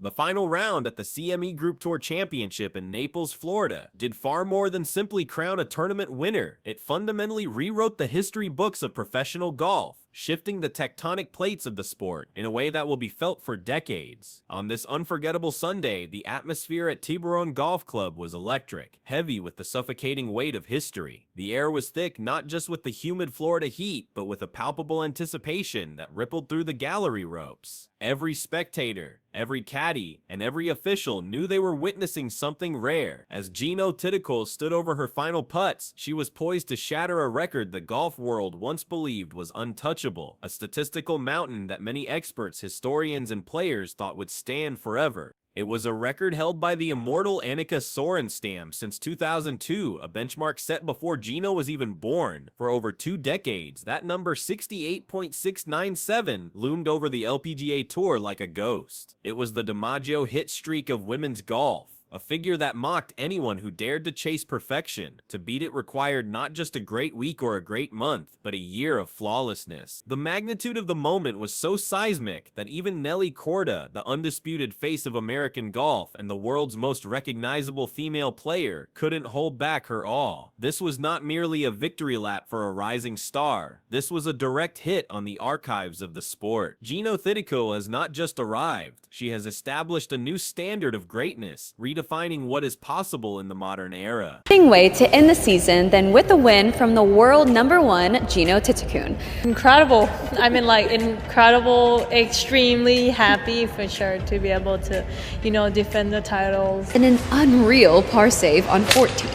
The final round at the CME Group Tour Championship in Naples, Florida, did far more than simply crown a tournament winner. It fundamentally rewrote the history books of professional golf, shifting the tectonic plates of the sport in a way that will be felt for decades. On this unforgettable Sunday, the atmosphere at Tiburon Golf Club was electric, heavy with the suffocating weight of history. The air was thick not just with the humid Florida heat, but with a palpable anticipation that rippled through the gallery ropes. Every spectator, every caddy, and every official knew they were witnessing something rare. As Jeeno Thitikul stood over her final putts, she was poised to shatter a record the golf world once believed was untouchable, a statistical mountain that many experts, historians, and players thought would stand forever. It was a record held by the immortal Annika Sorenstam since 2002, a benchmark set before Jeeno was even born. For over 2 decades, that number 68.697 loomed over the LPGA Tour like a ghost. It was the DiMaggio hit streak of women's golf, a figure that mocked anyone who dared to chase perfection. To beat it required not just a great week or a great month, but a year of flawlessness. The magnitude of the moment was so seismic that even Nelly Korda, the undisputed face of American golf and the world's most recognizable female player, couldn't hold back her awe. This was not merely a victory lap for a rising star. This was a direct hit on the archives of the sport. Jeeno Thitikul has not just arrived, she has established a new standard of greatness, redefining what is possible in the modern era. Way to end the season than with a win from the world #1 Jeeno Thitikul. Incredible. I mean, like, incredible, extremely happy for sure to be able to, defend the titles. And an unreal par save on 14.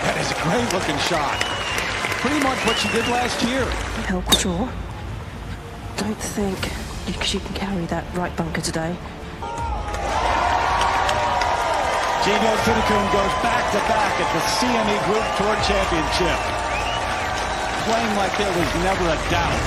That is a great looking shot. Pretty much what she did last year. Help draw. Don't think she can carry that right bunker today. Jeeno Thitikul goes back-to-back at the CME Group Tour Championship, playing like there was never a doubt.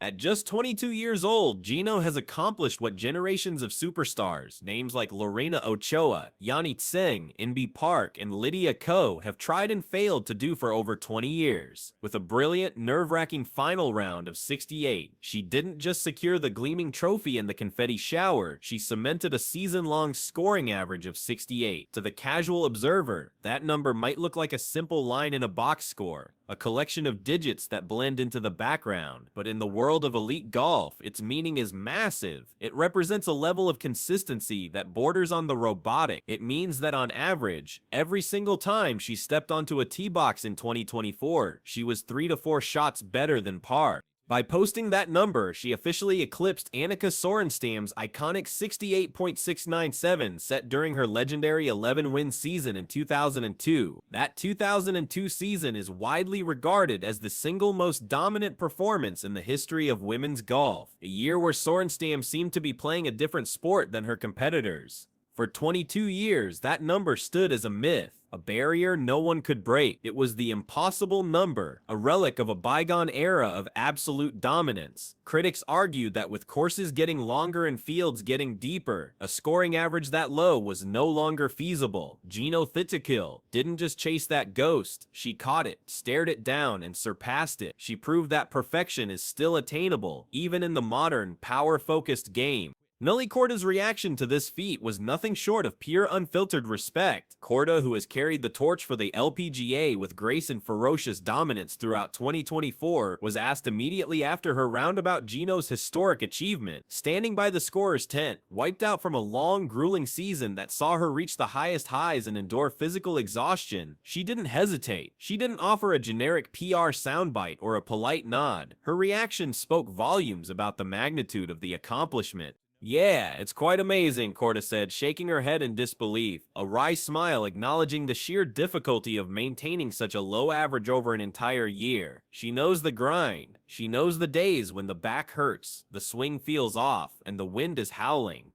At just 22 years old, Jeeno has accomplished what generations of superstars, names like Lorena Ochoa, Yanni Tseng, Inbee Park, and Lydia Ko, have tried and failed to do for over 20 years. With a brilliant, nerve-wracking final round of 68, she didn't just secure the gleaming trophy in the confetti shower, she cemented a season-long scoring average of 68. To the casual observer, that number might look like a simple line in a box score, a collection of digits that blend into the background, but in the world of elite golf, its meaning is massive. It represents a level of consistency that borders on the robotic. It means that on average, every single time she stepped onto a tee box in 2024, she was 3 to 4 shots better than par. By posting that number, she officially eclipsed Annika Sorenstam's iconic 68.697 set during her legendary 11-win season in 2002. That 2002 season is widely regarded as the single most dominant performance in the history of women's golf, a year where Sorenstam seemed to be playing a different sport than her competitors. For 22 years, that number stood as a myth, a barrier no one could break. It was the impossible number, a relic of a bygone era of absolute dominance. Critics argued that with courses getting longer and fields getting deeper, a scoring average that low was no longer feasible. Jeeno Thitikul didn't just chase that ghost, she caught it, stared it down, and surpassed it. She proved that perfection is still attainable, even in the modern, power-focused game. Nelly Korda's reaction to this feat was nothing short of pure unfiltered respect. Korda, who has carried the torch for the LPGA with grace and ferocious dominance throughout 2024, was asked immediately after her roundabout Jeeno's historic achievement. Standing by the scorer's tent, wiped out from a long, grueling season that saw her reach the highest highs and endure physical exhaustion, she didn't hesitate. She didn't offer a generic PR soundbite or a polite nod. Her reaction spoke volumes about the magnitude of the accomplishment. "Yeah, it's quite amazing," Korda said, shaking her head in disbelief, a wry smile acknowledging the sheer difficulty of maintaining such a low average over an entire year. She knows the grind. She knows the days when the back hurts, the swing feels off, and the wind is howling.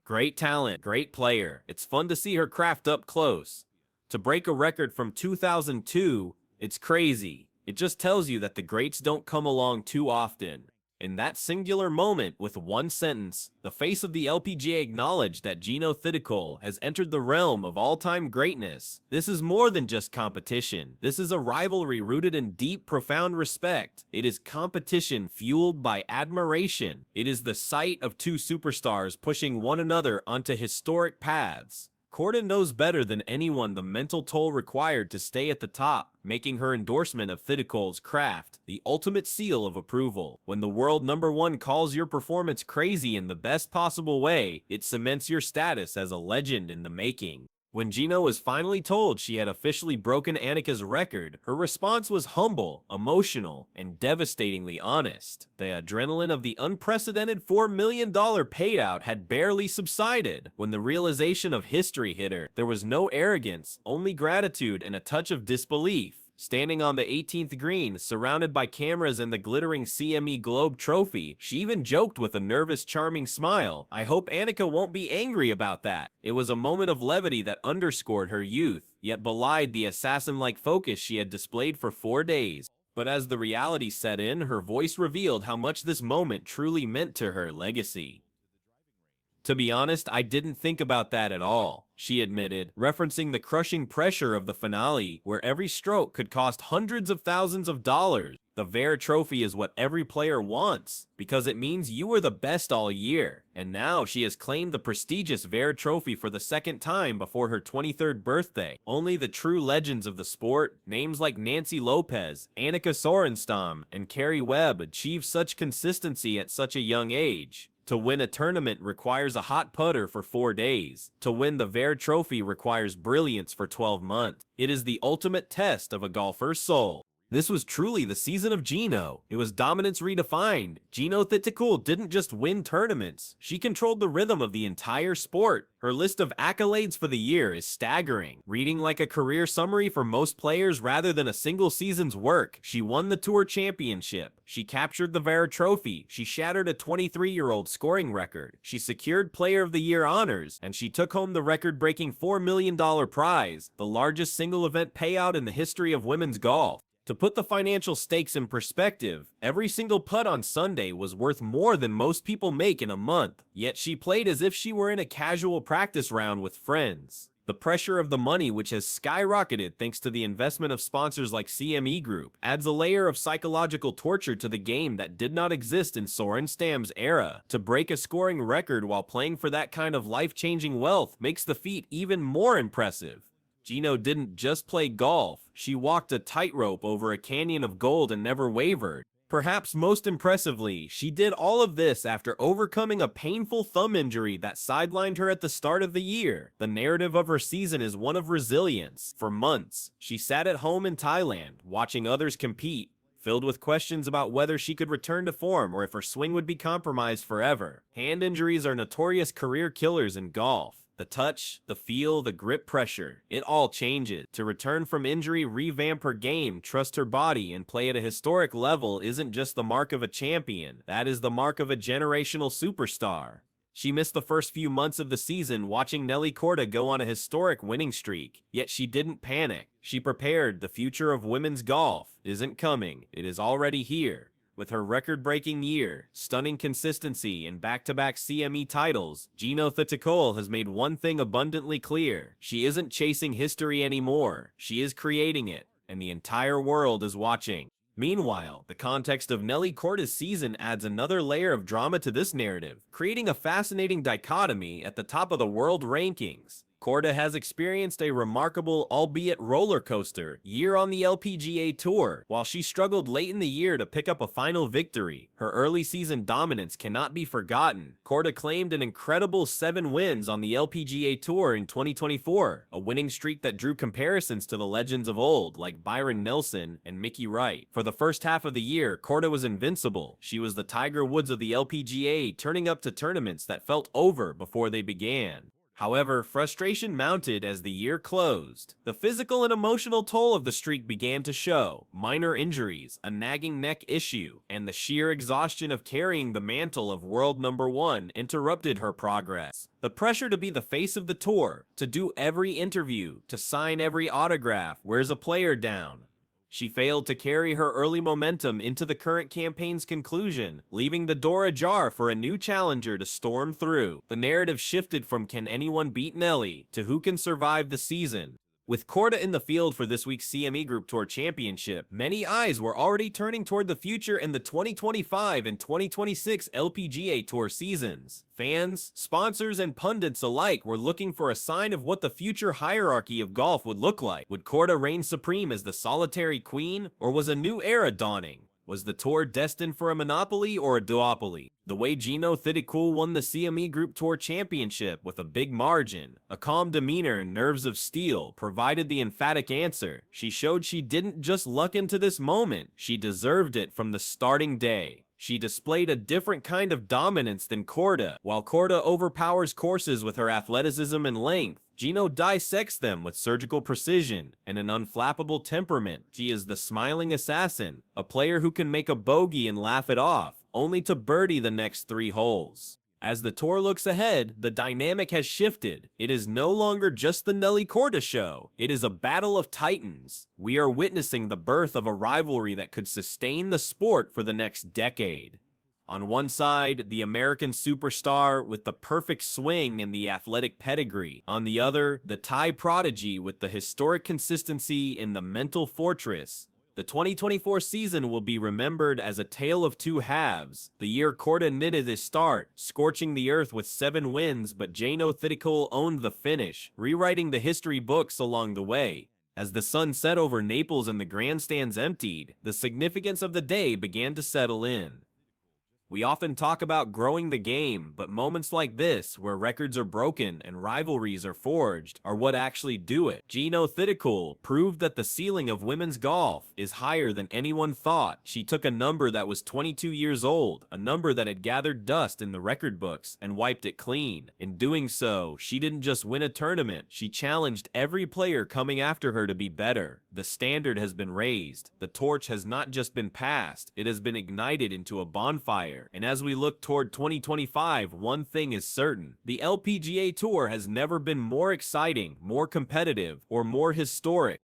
Great talent, great player. It's fun to see her craft up close. To break a record from 2002, it's crazy. It just tells you that the greats don't come along too often. In that singular moment, with one sentence, the face of the LPGA acknowledged that Jeeno Thitikul has entered the realm of all-time greatness. This is more than just competition. This is a rivalry rooted in deep, profound respect. It is competition fueled by admiration. It is the sight of two superstars pushing one another onto historic paths. Korda knows better than anyone the mental toll required to stay at the top, making her endorsement of Thitikul's craft the ultimate seal of approval. When the world #1 calls your performance crazy in the best possible way, it cements your status as a legend in the making. When Jeeno was finally told she had officially broken Annika's record, her response was humble, emotional, and devastatingly honest. The adrenaline of the unprecedented $4 million payout had barely subsided. When the realization of history hit her, there was no arrogance, only gratitude and a touch of disbelief. Standing on the 18th green, surrounded by cameras and the glittering CME Globe trophy, she even joked with a nervous, charming smile, "I hope Annika won't be angry about that." It was a moment of levity that underscored her youth, yet belied the assassin-like focus she had displayed for 4 days. But as the reality set in, her voice revealed how much this moment truly meant to her legacy. "To be honest, I didn't think about that at all," she admitted, referencing the crushing pressure of the finale, where every stroke could cost hundreds of thousands of dollars. The VAR trophy is what every player wants, because it means you were the best all year. And now she has claimed the prestigious VAR trophy for the second time before her 23rd birthday. Only the true legends of the sport, names like Nancy Lopez, Annika Sorenstam, and Carrie Webb, achieve such consistency at such a young age. To win a tournament requires a hot putter for 4 days. To win the VAR trophy requires brilliance for 12 months. It is the ultimate test of a golfer's soul. This was truly the season of Jeeno. It was dominance redefined. Jeeno Thitikul didn't just win tournaments. She controlled the rhythm of the entire sport. Her list of accolades for the year is staggering. Reading like a career summary for most players rather than a single season's work. She won the Tour Championship. She captured the VAR trophy. She shattered a 23-year-old scoring record. She secured Player of the Year honors. And she took home the record-breaking $4 million prize, the largest single-event payout in the history of women's golf. To put the financial stakes in perspective, every single putt on Sunday was worth more than most people make in a month, yet she played as if she were in a casual practice round with friends. The pressure of the money, which has skyrocketed thanks to the investment of sponsors like CME Group, adds a layer of psychological torture to the game that did not exist in Sorenstam's era. To break a scoring record while playing for that kind of life-changing wealth makes the feat even more impressive. Jeeno didn't just play golf, she walked a tightrope over a canyon of gold and never wavered. Perhaps most impressively, she did all of this after overcoming a painful thumb injury that sidelined her at the start of the year. The narrative of her season is one of resilience. For months, she sat at home in Thailand, watching others compete, filled with questions about whether she could return to form or if her swing would be compromised forever. Hand injuries are notorious career killers in golf. The touch, the feel, the grip pressure, it all changes. To return from injury, revamp her game, trust her body, and play at a historic level isn't just the mark of a champion. That is the mark of a generational superstar. She missed the first few months of the season watching Nelly Korda go on a historic winning streak, yet she didn't panic. She prepared. The future of women's golf isn't coming, it is already here. With her record-breaking year, stunning consistency, and back-to-back CME titles, Jeeno Thitikul has made one thing abundantly clear. She isn't chasing history anymore. She is creating it, and the entire world is watching. Meanwhile, the context of Nelly Korda's season adds another layer of drama to this narrative, creating a fascinating dichotomy at the top of the world rankings. Korda has experienced a remarkable, albeit roller coaster, year on the LPGA Tour. While she struggled late in the year to pick up a final victory, her early season dominance cannot be forgotten. Korda claimed an incredible 7 wins on the LPGA Tour in 2024, a winning streak that drew comparisons to the legends of old like Byron Nelson and Mickey Wright. For the first half of the year, Korda was invincible. She was the Tiger Woods of the LPGA, turning up to tournaments that felt over before they began. However, frustration mounted as the year closed. The physical and emotional toll of the streak began to show. Minor injuries, a nagging neck issue, and the sheer exhaustion of carrying the mantle of world #1 interrupted her progress. The pressure to be the face of the tour, to do every interview, to sign every autograph, wears a player down. She failed to carry her early momentum into the current campaign's conclusion, leaving the door ajar for a new challenger to storm through. The narrative shifted from "can anyone beat Nelly" to "who can survive the season." With Korda in the field for this week's CME Group Tour Championship, many eyes were already turning toward the future in the 2025 and 2026 LPGA Tour seasons. Fans, sponsors, and pundits alike were looking for a sign of what the future hierarchy of golf would look like. Would Korda reign supreme as the solitary queen, or was a new era dawning? Was the tour destined for a monopoly or a duopoly? The way Jeeno Thitikul won the CME Group Tour Championship with a big margin, a calm demeanor and nerves of steel provided the emphatic answer. She showed she didn't just luck into this moment, she deserved it from the starting day. She displayed a different kind of dominance than Korda. While Korda overpowers courses with her athleticism and length, Jeeno dissects them with surgical precision and an unflappable temperament. She is the smiling assassin, a player who can make a bogey and laugh it off, only to birdie the next 3 holes. As the tour looks ahead, the dynamic has shifted. It is no longer just the Nelly Korda show. It is a battle of titans. We are witnessing the birth of a rivalry that could sustain the sport for the next decade. On one side, the American superstar with the perfect swing and the athletic pedigree. On the other, the Thai prodigy with the historic consistency and the mental fortress. The 2024 season will be remembered as a tale of two halves. The year Korda knitted his start, scorching the earth with 7 wins, but Jeeno Thitikul owned the finish, rewriting the history books along the way. As the sun set over Naples and the grandstands emptied, the significance of the day began to settle in. We often talk about growing the game, but moments like this, where records are broken and rivalries are forged, are what actually do it. Jeeno Thitikul proved that the ceiling of women's golf is higher than anyone thought. She took a number that was 22 years old, a number that had gathered dust in the record books, and wiped it clean. In doing so, she didn't just win a tournament, she challenged every player coming after her to be better. The standard has been raised. The torch has not just been passed, it has been ignited into a bonfire. And as we look toward 2025, one thing is certain. The LPGA Tour has never been more exciting, more competitive, or more historic.